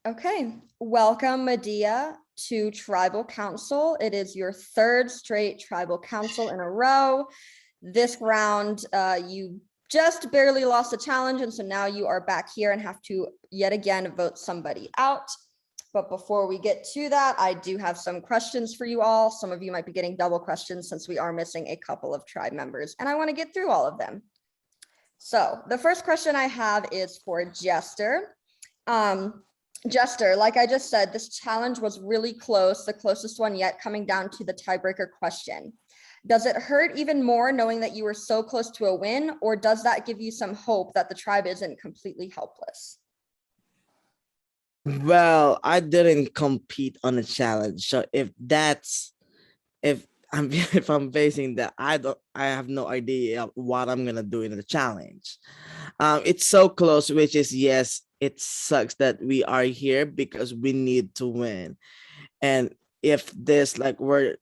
Okay, welcome Medea to Tribal Council. It is your third straight Tribal Council in a row. This round, you just barely lost the challenge, and so now you are back here and have to yet again vote somebody out. But before we get to that, I do have some questions for you all. Some of you might be getting double questions since we are missing a couple of tribe members, and I want to get through all of them. So the first question I have is for Jester. Jester, like I just said, this challenge was really close, the closest one yet, coming down to the tiebreaker question. Does it hurt even more knowing that you were so close to a win, or does that give you some hope that the tribe isn't completely helpless? Well, I didn't compete on a challenge, so if I'm if I'm facing that, I have no idea what I'm gonna do in the challenge. It's so close, which is yes, it sucks that we are here because we need to win. And if this like where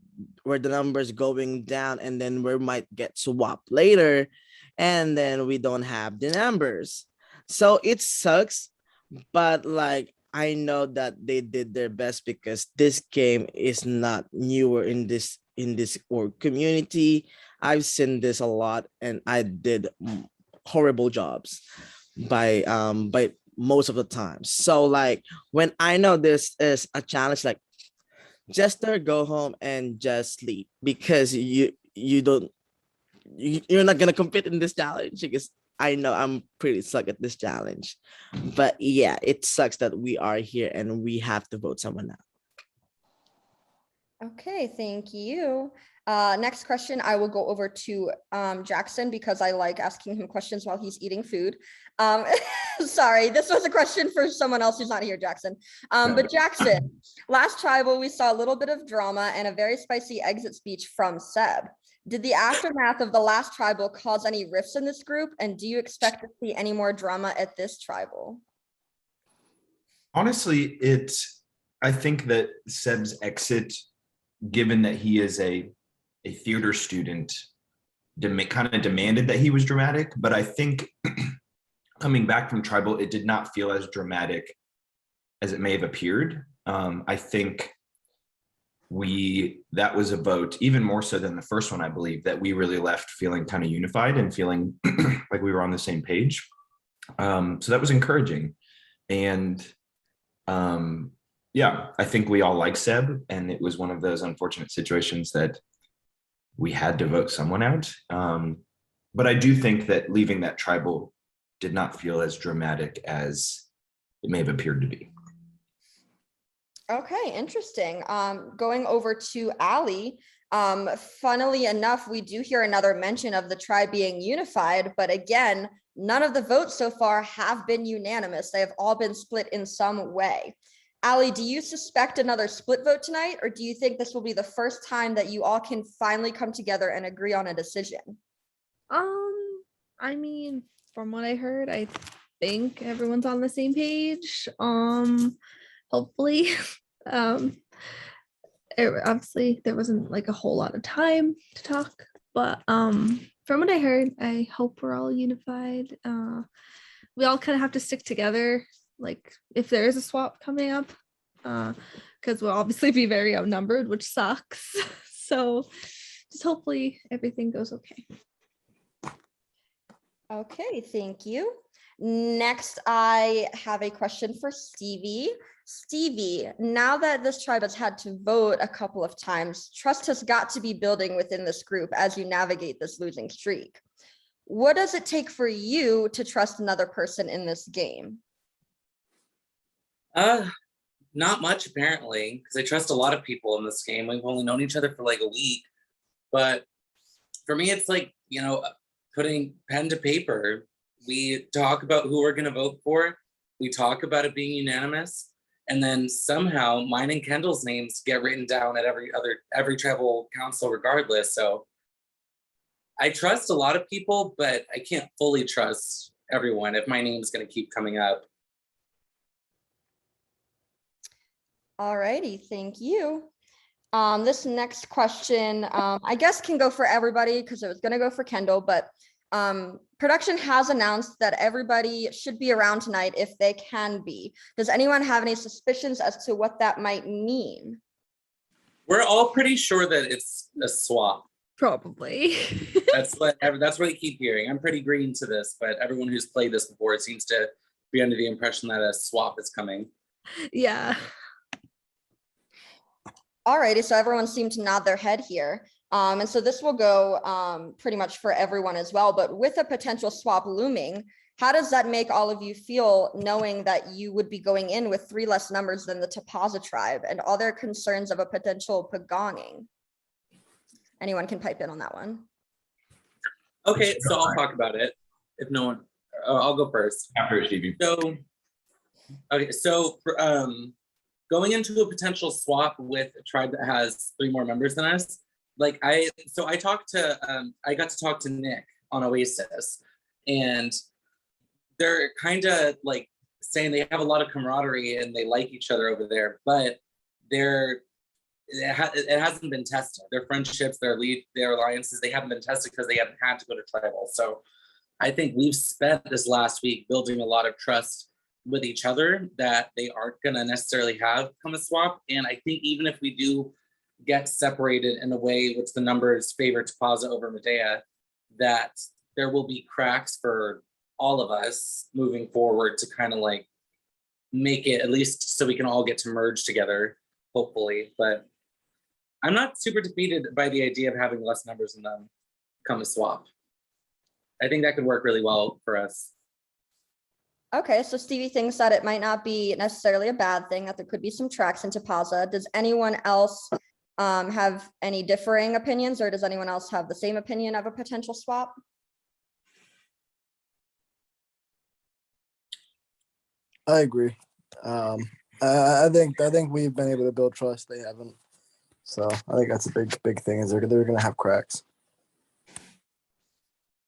the numbers going down and then we might get swapped later and then we don't have the numbers. So it sucks, but like I know that they did their best because this game is not newer in this or community. I've seen this a lot and I did horrible jobs by most of the time. So like when I know this is a challenge, like Jester, go home and just sleep because you're not gonna compete in this challenge because I know I'm pretty suck at this challenge. But yeah, it sucks that we are here and we have to vote someone out. Okay, thank you. Next question, I will go over to Jackson because I like asking him questions while he's eating food. Sorry, this was a question for someone else who's not here, Jackson. But Jackson, last tribal, we saw a little bit of drama and a very spicy exit speech from Seb. Did the aftermath of the last tribal cause any rifts in this group? And do you expect to see any more drama at this tribal? Honestly, I think that Seb's exit, given that he is a theater student, kind of demanded that he was dramatic. But I think coming back from tribal, it did not feel as dramatic as it may have appeared. I think that was a vote, even more so than the first one, I believe, that we really left feeling kind of unified and feeling like we were on the same page. So that was encouraging. And yeah, I think we all like Seb, and it was one of those unfortunate situations that we had to vote someone out. But I do think that leaving that tribal did not feel as dramatic as it may have appeared to be. Okay, interesting. Going over to Ali, funnily enough, we do hear another mention of the tribe being unified, but again, none of the votes so far have been unanimous. They have all been split in some way. Ali, do you suspect another split vote tonight, or do you think this will be the first time that you all can finally come together and agree on a decision? I mean, from what I heard, I think everyone's on the same page. Hopefully. Obviously there wasn't like a whole lot of time to talk, but from what I heard, I hope we're all unified. We all kind of have to stick together, like if there is a swap coming up, because we'll obviously be very outnumbered, which sucks. So just hopefully everything goes okay. Okay, thank you. Next, I have a question for Stevie. Stevie, now that this tribe has had to vote a couple of times, trust has got to be building within this group as you navigate this losing streak. What does it take for you to trust another person in this game? Not much, apparently, because I trust a lot of people in this game. We've only known each other for like a week, but for me, it's like, putting pen to paper. We talk about who we're going to vote for. We talk about it being unanimous. And then somehow mine and Kendall's names get written down at every tribal council regardless. So I trust a lot of people, but I can't fully trust everyone if my name's going to keep coming up. All righty, thank you. This next question, I guess can go for everybody because it was going to go for Kendall, but Production has announced that everybody should be around tonight if they can be. Does anyone have any suspicions as to what that might mean? We're all pretty sure that it's a swap. Probably. That's what I keep hearing. I'm pretty green to this, but everyone who's played this before seems to be under the impression that a swap is coming. Yeah. Alrighty, so everyone seemed to nod their head here. And so this will go pretty much for everyone as well, but with a potential swap looming, how does that make all of you feel knowing that you would be going in with 3 less numbers than the Tapaza tribe and other concerns of a potential pagonging? Anyone can pipe in on that one. Okay, so I'll talk about it. If no one, I'll go first. After Stevie. So going into a potential swap with a tribe that has 3 more members than us, I got to talk to Nick on Oasis, and they're kind of like saying they have a lot of camaraderie and they like each other over there, but it hasn't been tested. Their friendships, their alliances, they haven't been tested because they haven't had to go to tribal. So I think we've spent this last week building a lot of trust with each other that they aren't going to necessarily have come a swap. And I think even if we do get separated in a way which the numbers favor Tapaza over Medea, that there will be cracks for all of us moving forward to kind of like make it at least so we can all get to merge together, hopefully. But I'm not super defeated by the idea of having less numbers in them come a swap. I think that could work really well for us. Okay, so Stevie thinks that it might not be necessarily a bad thing, that there could be some tracks in Tapaza. Does anyone else have any differing opinions, or does anyone else have the same opinion of a potential swap? I agree. I think we've been able to build trust. They haven't. So I think that's a big thing, is they're going to have cracks.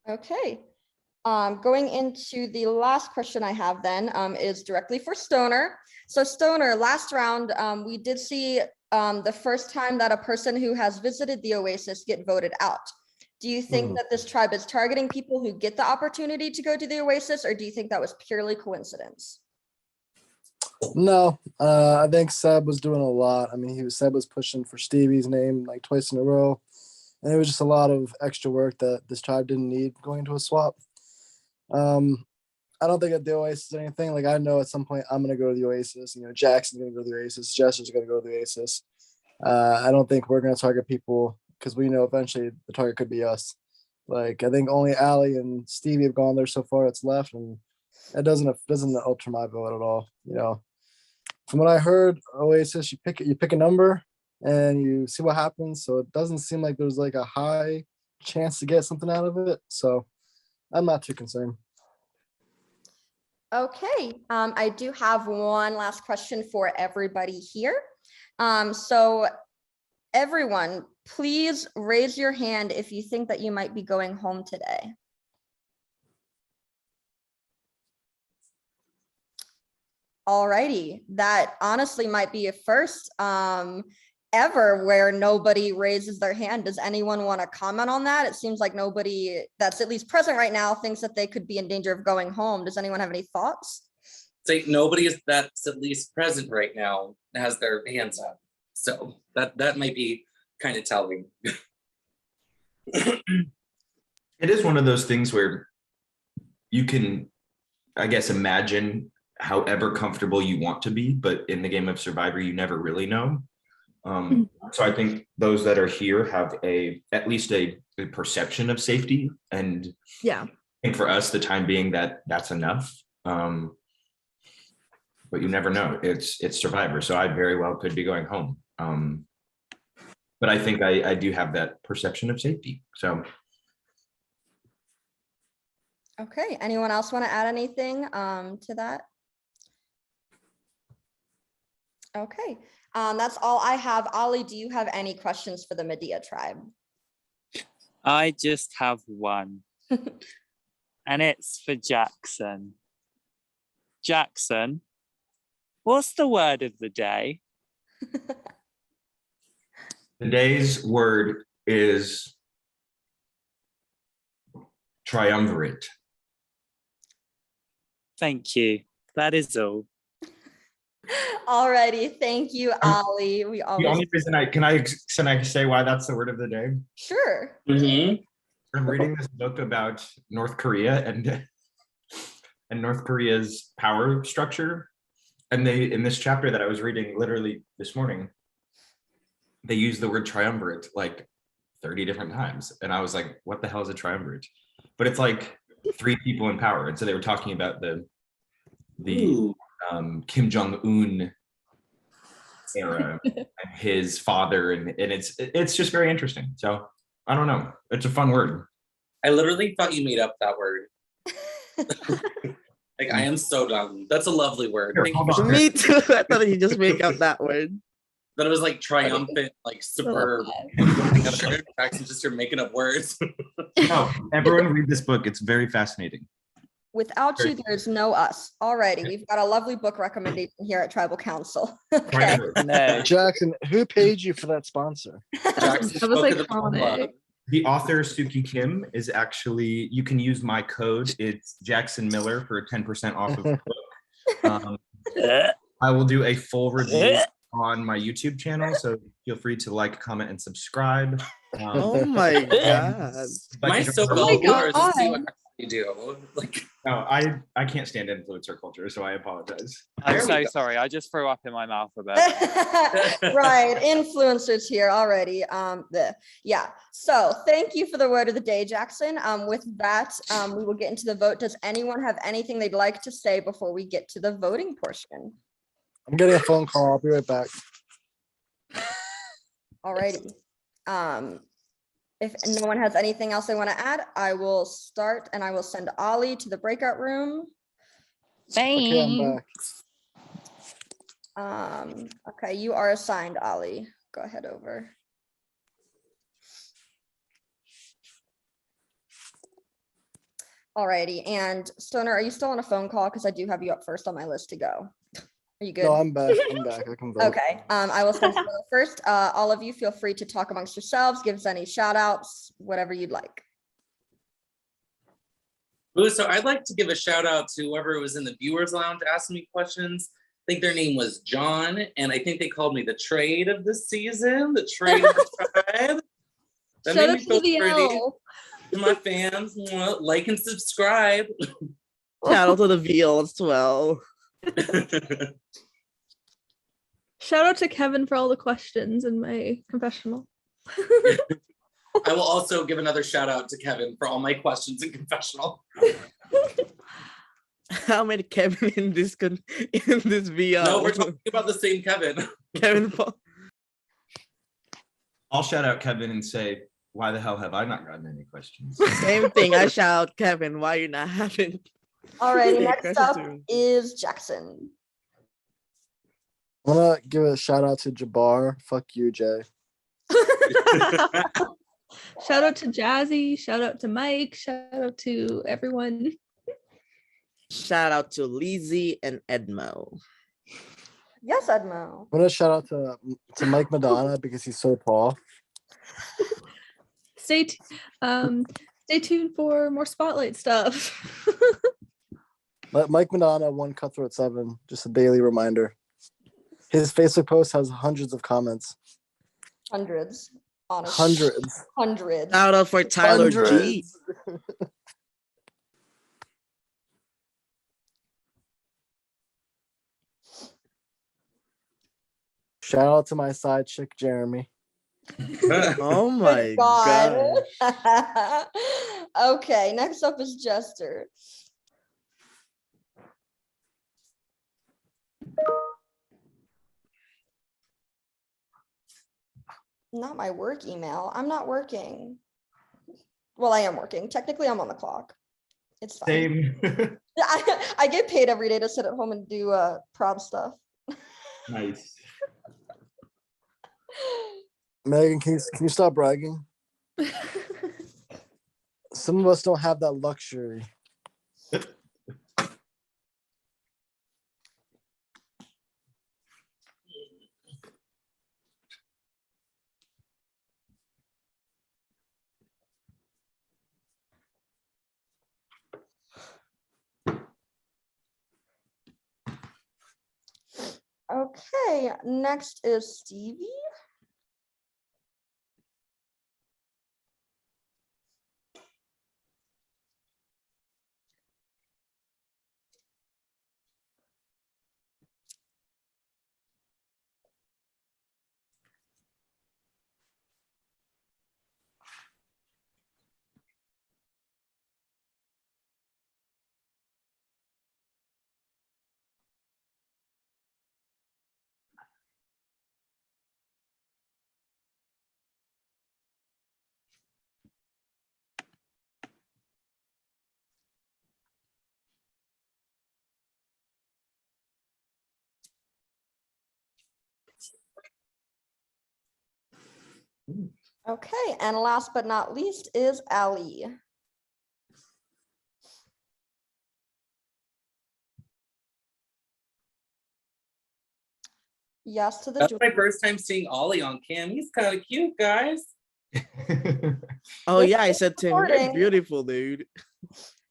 Okay. Going into the last question I have then is directly for Stoner. So Stoner, last round, we did see the first time that a person who has visited the Oasis get voted out. Do you think that this tribe is targeting people who get the opportunity to go to the Oasis, or do you think that was purely coincidence? No, I think Seb was doing a lot. I mean, Seb was pushing for Stevie's name like twice in a row, and it was just a lot of extra work that this tribe didn't need going to a swap. I don't think at the Oasis is anything. Like, I know at some point I'm gonna go to the Oasis. You know, Jackson's gonna go to the Oasis. Jester's gonna go to the Oasis. I don't think we're gonna target people because we know eventually the target could be us. Like, I think only Allie and Stevie have gone there so far. It's left, and it doesn't alter my vote at all. You know, from what I heard, Oasis, you pick a number and you see what happens. So it doesn't seem like there's like a high chance to get something out of it. So I'm not too concerned. Okay, I do have one last question for everybody here. So everyone, please raise your hand if you think that you might be going home today. Alrighty, that honestly might be a first ever where nobody raises their hand. Does anyone want to comment on that? It seems like nobody that's at least present right now thinks that they could be in danger of going home. Does anyone have any thoughts? It's like nobody that's at least present right now has their hands up. So that might be kind of telling. It is one of those things where you can, I guess, imagine however comfortable you want to be, but in the game of Survivor, you never really know. So I think those that are here have at least a perception of safety, and Yeah. I think for us, the time being, that's enough. But you never know. It's Survivor, so I very well could be going home. But I think I do have that perception of safety. So. Okay, anyone else want to add anything to that? Okay, that's all I have. Ollie, do you have any questions for the Medea tribe? I just have one, and it's for Jackson. Jackson, what's the word of the day? Today's word is triumvirate. Thank you. That is all. Alrighty, thank you, Ollie. We The always only reason can I say why that's the word of the day? sure. Mhm. I'm reading this book about North Korea and North Korea's power structure. And they, in this chapter that I was reading literally this morning, they use the word triumvirate like 30 different times. And I was like, what the hell is a triumvirate? But it's like 3 people in power. And so they were talking about the Ooh. Kim Jong-un era and his father. And it's just very interesting. So I don't know. It's a fun word. I literally thought you made up that word. Like, I am so dumb. That's a lovely word. Here, Thank you hold for on. sharing. Me too. I thought you just make up that word. That it was like triumphant, like superb. Jackson, just you're making up words. No, everyone read this book. It's very fascinating. Without you, there's no us. Alrighty, we've got a lovely book recommendation here at Tribal Council. Okay. Triumvirate. No. Jackson, who paid you for that sponsor? Jackson's That was Book of the iconic. Club. The author Suki Kim is actually, you can use my code. It's Jackson Miller for 10% off of the book. I will do a full review on my YouTube channel, so feel free to like, comment, and subscribe. Oh my god. Am I so Oh my gullible, or is this what you God. actually do? Like, No, I can't stand influencer culture, so I apologize. I'm There we so go. sorry. I just threw up in my mouth a bit. Right, influencers here already. Yeah. So thank you for the word of the day, Jackson. With that, we will get into the vote. Does anyone have anything they'd like to say before we get to the voting portion? I'm getting a phone call. I'll be right back. Alrighty. If no one has anything else they want to add, I will start and I will send Ollie to the breakout room. Okay, I'm back. Okay, you are assigned, Ollie. Go ahead over. Alrighty, and Stoner, are you still on a phone call? Because I do have you up first on my list to go. Are you good? No, I'm back. I'm back. I can vote. Okay, I will send you first. All of you feel free to talk amongst yourselves, give us any shout outs, whatever you'd like. Ooh, so I'd like to give a shout out to whoever was in the viewers lounge asking me questions. I think their name was John, and I think they called me the trade of the season, the trade of the tribe. That Shout made out me to feel the pretty. L. To my fans, like and subscribe. Shout out to the VL as well. Shout out to Kevin for all the questions in my confessional. I will also give another shout out to Kevin for all my questions in confessional. How many Kevin in this in this VL? No, we're talking about the same Kevin. Kevin Paul. I'll shout out Kevin and say, why the hell have I not gotten any questions? Same thing. I shout out Kevin. Why you not having? Alrighty, any next questions up to me? is Jackson. I want to give a shout out to Jabbar. Fuck you, Jay. Shout out to Jazzy. Shout out to Mike. Shout out to everyone. Shout out to Lizzie and Edmo. Yes, Edmo. I want to shout out to Mike Madonna because he's so tall. Stay tuned for more spotlight stuff. Mike Madonna won Cutthroat 7. Just a daily reminder. His Facebook post has hundreds of comments. Hundreds. Honestly. Hundreds. Hundreds. Shout out for Tyler G. Hundreds. Shout out to my side chick, Jeremy. Oh Good my god. God. Okay, next up is Jester. Not my work email. I'm not working. Well, I am working. Technically, I'm on the clock. It's fine. Same. I get paid every day to sit at home and do prod stuff. Nice. Megan, can you stop bragging? Some of us don't have that luxury. Okay, next is Stevie. Okay, and last but not least is Ali. Yes to the That's duel. my first time seeing Ollie on cam. He's kind of cute, guys. Oh This yeah, I is said to him, "You're recording. beautiful, dude."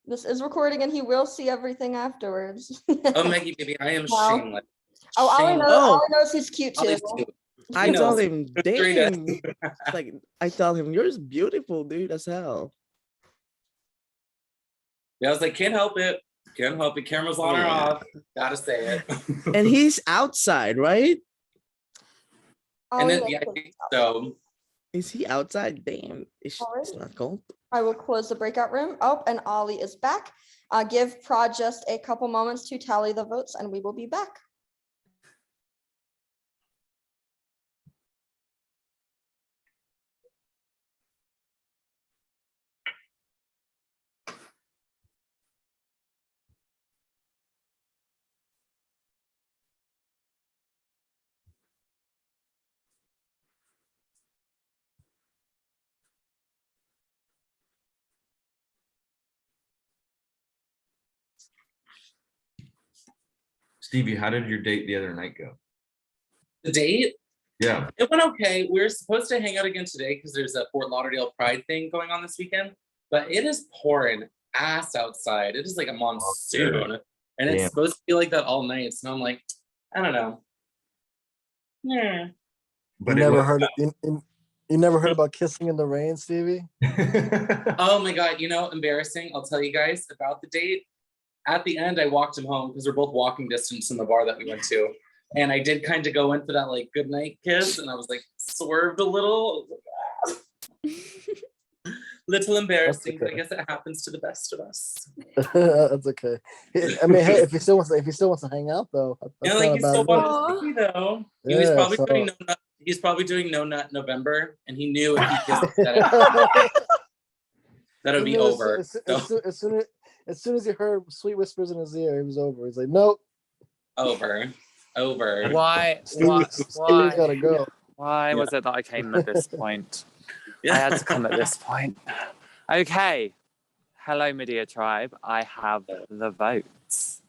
This is recording and he will see everything afterwards. Oh, Maggie, baby, I am Wow. shameless. Oh, Shameless. Ollie knows he's cute too. Ollie's cute. I He knows. tell him, Sure he does. "Damn!" Like I tell him, "You're just beautiful, dude, as hell." Yeah, I was like, can't help it. Can't help it. Camera's on or Yeah. off. Gotta say it. And he's outside, right? And then, Ollie yeah, I knows think he's so. Is he outside? Damn, it's Alright. not cold. I will close the breakout room. Oh, and Ollie is back. Give Prod just a couple moments to tally the votes and we will be back. Stevie, how did your date the other night go? The date? Yeah. It went okay. We're supposed to hang out again today because there's a Fort Lauderdale Pride thing going on this weekend, but it is pouring ass outside. It is like a monsoon, and it's Damn. supposed to be like that all night. So I'm like, I don't know. Yeah. But you it never was- heard you never heard about kissing in the rain, Stevie? Oh my God, embarrassing. I'll tell you guys about the date. At the end, I walked him home because we're both walking distance in the bar that we went to. And I did kind of go in for that like goodnight kiss, and I was like swerved a little. Little embarrassing, but I okay. guess it happens to the best of us. That's okay. I mean, hey, if he still wants to hang out though, that's Yeah, not like a he bad still look. wanted to see me though. He Yeah, was probably so- doing no nut. He's probably doing no nut November, and he knew if he kissed me that it would be You know, over. As soon as he heard sweet whispers in his ear, he was over. He's like, nope, Over. Why? Stevie's gotta go. Why was it that I came at this point? I had to come at this point. Okay. Hello, Medea tribe. I have the votes.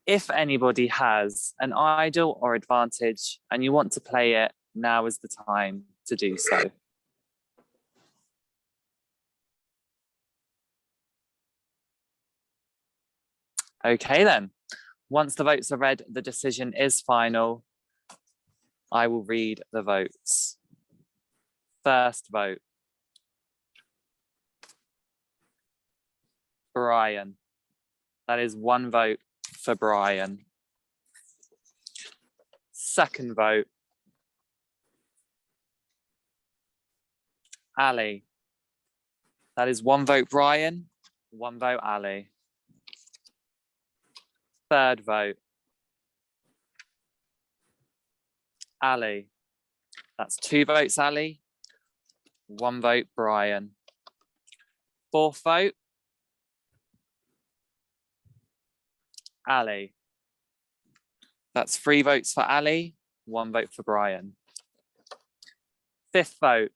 If anybody has an idol or advantage and you want to play it, now is the time to do so. Okay, then. Once the votes are read, the decision is final. I will read the votes. First vote. Brian. That is one vote for Brian. Second vote. Ali. That is one vote Brian, one vote Ali. Third vote. Ali. That's two votes Ali, one vote Brian. Fourth vote. Ali. That's three votes for Ali, one vote for Brian. Fifth vote.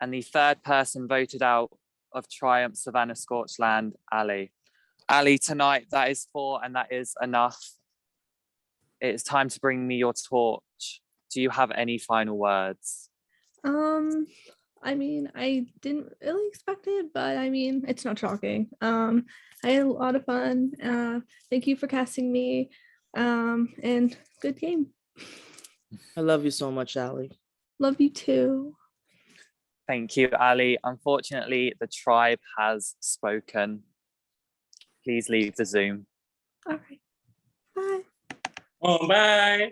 And the third person voted out of Triumph Savannah Scorchland, Ali. Ali, tonight that is four and that is enough. It's time to bring me your torch. Do you have any final words? I mean, I didn't really expect it, but I mean, it's not shocking. I had a lot of fun. Thank you for casting me. And good game. I love you so much, Ali. Love you too. Thank you, Ali. Unfortunately, the tribe has spoken. Please leave the Zoom. All right. Bye. Oh, bye.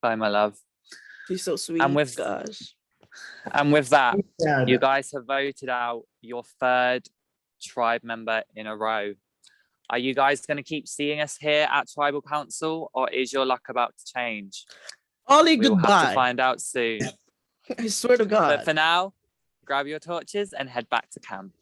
Bye, my love. She's so sweet. And with- gosh. And with that, Yeah, you guys have voted out your third tribe member in a row. Are you guys going to keep seeing us here at Tribal Council, or is your luck about to change? Ollie, We will have to goodbye. find out soon. I swear to God. But for now, grab your torches and head back to camp.